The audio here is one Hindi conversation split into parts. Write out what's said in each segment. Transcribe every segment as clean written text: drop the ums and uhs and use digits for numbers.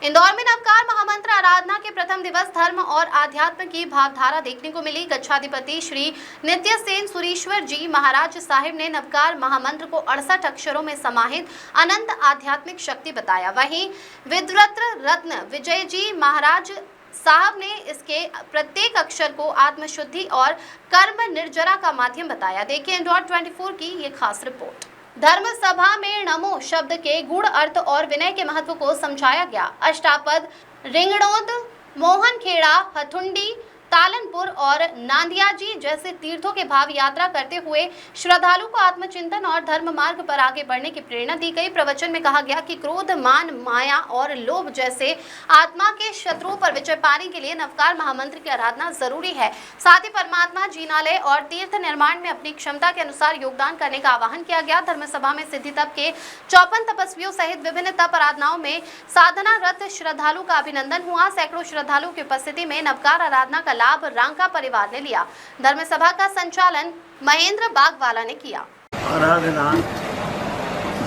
इंदौर में नवकार महामंत्र आराधना के प्रथम दिवस धर्म और आध्यात्म की भावधारा देखने को मिली। गच्छाधिपति श्री नित्यसेन सुरीश्वर जी महाराज साहिब ने नवकार महामंत्र को 68 अक्षरों में समाहित अनंत आध्यात्मिक शक्ति बताया। वहीं विद्वत रत्न विजय जी महाराज साहब ने इसके प्रत्येक अक्षर को आत्मशुद्धि और कर्म निर्जरा का माध्यम बताया। देखिए इंदौर 24 की ये खास रिपोर्ट। धर्म सभा में नमो शब्द के गूढ़ अर्थ और विनय के महत्व को समझाया गया। अष्टापद, रिंगणोद, मोहनखेड़ा, हथुंडी, तालनपुर और नांदियाजी जैसे तीर्थों के भाव यात्रा करते हुए श्रद्धालु को आत्मचिंतन और धर्म मार्ग पर आगे बढ़ने की प्रेरणा दी गई। प्रवचन में कहा गया कि क्रोध, मान, माया और लोभ जैसे आत्मा के शत्रुओं पर विजय पाने के लिए नवकार महामंत्र की आराधना जरूरी है। साथ ही परमात्मा जिनालय और तीर्थ निर्माण में अपनी क्षमता के अनुसार योगदान करने का आह्वान किया गया। धर्म सभा में सिद्धि तप के 54 तपस्वियों सहित विभिन्न तप आराधनाओं में साधनारत श्रद्धालु का अभिनंदन हुआ। सैकड़ों श्रद्धालुओं की उपस्थिति में नवकार आराधना का लाभ रांका परिवार ने लिया। धर्म सभा का संचालन महेंद्र बागवाला ने किया। आराधना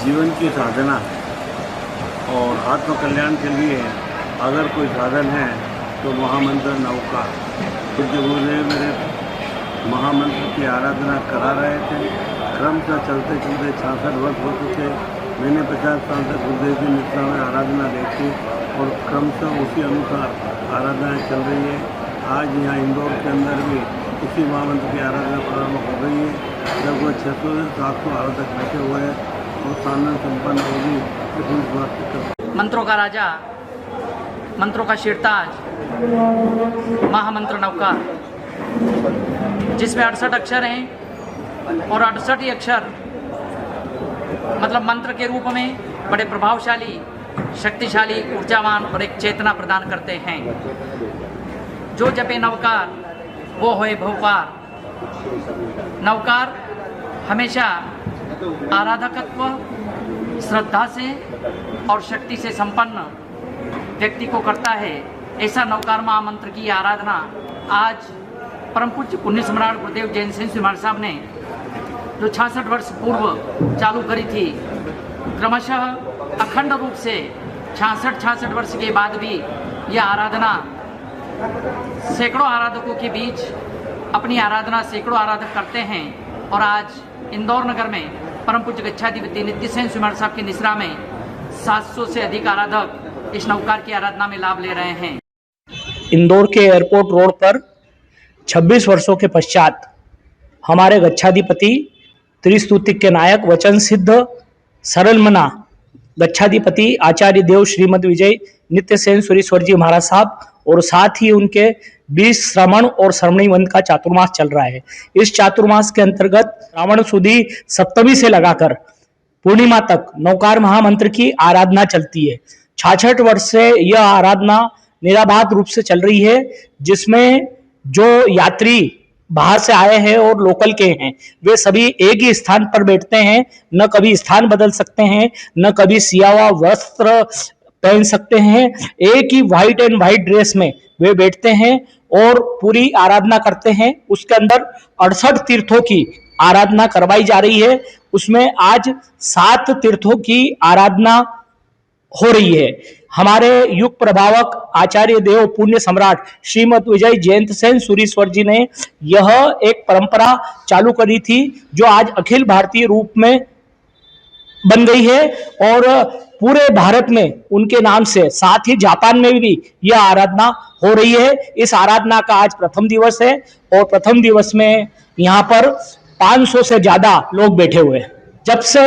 जीवन की साधना और आत्म कल्याण के लिए अगर कोई साधन है तो महामंत्र नवकार। पूज्य गुरुदेव मेरे महामंत्र की आराधना करा रहे थे। क्रम से चलते चलते 66 वर्ष हो चुके। मैंने 50 साल से गुरुदेव की निष्ठा में आराधना देखी और क्रम से उसी अनुसार आराधना चल रही है। आज यहाँ इंदौर के अंदर भी उसी महामंत्र की आराधना प्रारंभ हो गई है। लगभग 600 से 700 आराधक बैठे हुए हैं और साधना संपन्न होगी। मंत्रों का राजा, मंत्रों का शीर्ताज महामंत्र नवकार, जिसमें 68 अक्षर हैं और 68 ही अक्षर मतलब मंत्र के रूप में बड़े प्रभावशाली, शक्तिशाली, ऊर्जावान और एक चेतना प्रदान करते हैं। जो जपे नवकार वो होए बहुपार। नवकार हमेशा आराधकत्व, श्रद्धा से और शक्ति से संपन्न व्यक्ति को करता है। ऐसा नवकार महामंत्र की आराधना आज परम पूज्य पुण्य सम्राट गुरुदेव जैन सिंह महाराज साहब ने जो 66 वर्ष पूर्व चालू करी थी, क्रमशः अखंड रूप से 66 वर्ष के बाद भी यह आराधना सैकड़ों आराधकों के बीच अपनी आराधना सैकड़ों आराधक करते हैं। और आज इंदौर नगर में परम पूज्य गच्छाधिपति नित्यसेन महाराज साहब की निश्रा में 700 से अधिक आराधक इस नवकार की आराधना में लाभ ले रहे हैं। इंदौर के एयरपोर्ट रोड पर 26 वर्षों के पश्चात हमारे गच्छाधिपति, त्रिस्तुति के नायक, वचन सिद्ध, सरल मना गच्छाधिपति आचार्य देव श्रीमद विजय नित्यसेन सुरीश्वर जी महाराज साहब और साथ ही उनके 20 श्रवण और श्रवणी वंत का चातुर्मास चल रहा है। इस चातुर्मास के अंतर्गत श्रावण सुदी सप्तमी से लगाकर पूर्णिमा तक नवकार महामंत्र की आराधना चलती है। 66 वर्ष से यह आराधना निराबाध रूप से चल रही है, जिसमें जो यात्री बाहर से आए हैं और लोकल के हैं वे सभी एक ही स्थान पर बैठते हैं। न कभी स्थान बदल सकते हैं, न कभी सिया हुआ वस्त्र पहन सकते हैं। एक ही व्हाइट एंड व्हाइट ड्रेस में वे बैठते हैं और पूरी आराधना करते हैं। उसके अंदर 68 तीर्थों की आराधना करवाई जा रही है। उसमें आज 7 तीर्थों की आराधना हो रही है। हमारे युग प्रभावक आचार्य देव पुण्य सम्राट श्रीमद विजय जयंत सेन सुरीश्वर जी ने यह एक परंपरा चालू करी थी, जो आज अखिल भारतीय रूप में बन गई है और पूरे भारत में उनके नाम से, साथ ही जापान में भी यह आराधना हो रही है। इस आराधना का आज प्रथम दिवस है और प्रथम दिवस में यहाँ पर 500 से ज्यादा लोग बैठे हुए हैं। जब से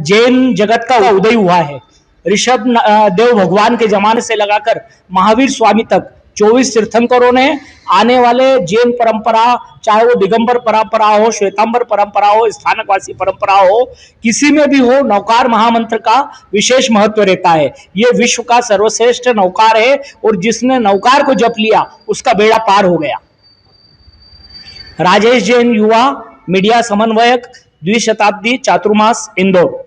जैन जगत का उदय हुआ है, ऋषभ देव भगवान के जमाने से लगाकर महावीर स्वामी तक 24 तीर्थंकरों ने आने वाले जैन परंपरा, चाहे वो दिगंबर परंपरा हो, श्वेतांबर परंपरा हो, स्थानकवासी परंपरा हो, किसी में भी हो, नवकार महामंत्र का विशेष महत्व रहता है। ये विश्व का सर्वश्रेष्ठ नवकार है और जिसने नवकार को जप लिया उसका बेड़ा पार हो गया। राजेश जैन, युवा मीडिया समन्वयक, द्विशताब्दी चातुर्मास, इंदौर।